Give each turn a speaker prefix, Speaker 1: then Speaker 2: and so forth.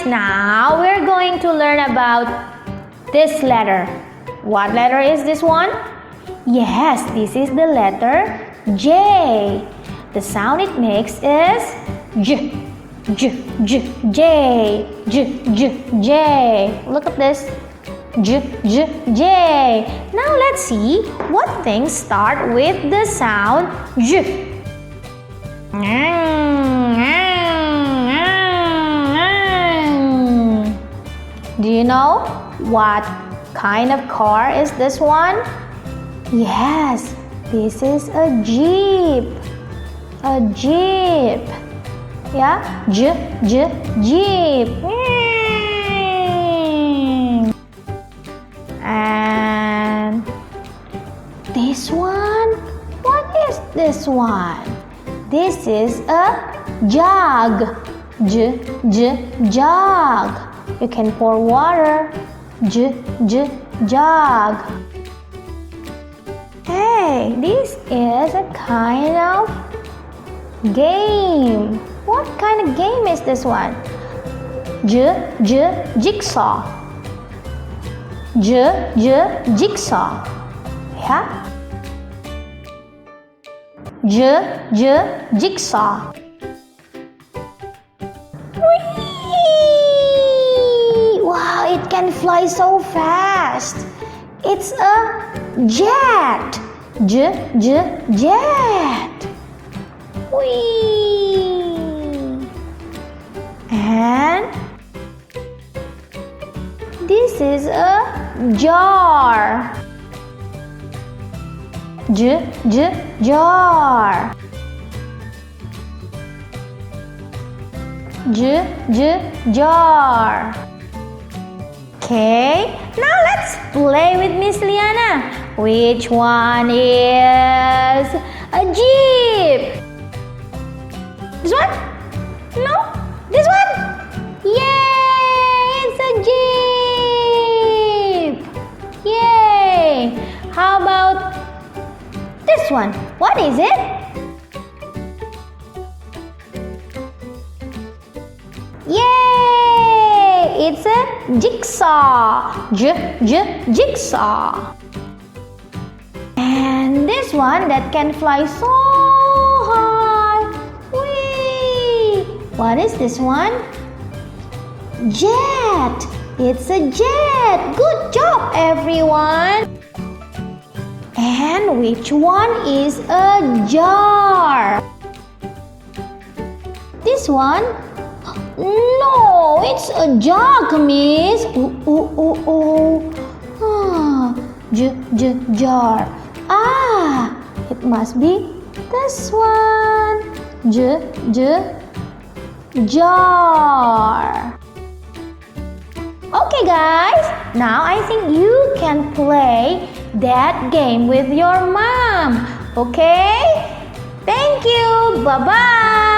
Speaker 1: now we're going to learn about this letter. What letter is this one? Yes, this is the letter J. The sound it makes is J, J, J, J, J, J, J. Look at this. J, J, J. Now let's see what things start with the sound J. Do you know what kind of car is this one? Yes, this is a Jeep. A Jeep. Yeah, Jeep. And this one? What is this one? This is a jug. Jug. You can pour water. Jug. Hey, this is a kind of game. What kind of game is this one? Jigsaw. Jigsaw. Yeah. Jigsaw. Whee! Wow, it can fly so fast. It's a jet. Jet. Whee! And this is a jar. Jar. Jar. Okay, now let's play with Miss Liana. Which one is a Jeep? This one? No? This one? Yay! It's a Jeep! Yay! How about this one? What is it? Yay! It's a jigsaw. Jigsaw. And this one that can fly so high. Whee! What is this one? Jet. It's a jet. Good job, everyone. And which one is a jar? This one? No, it's a jug, miss. Jar. It must be this one. Jar. Okay, guys. Now I think you can play that game with your mom. Okay? Thank you. Bye-bye.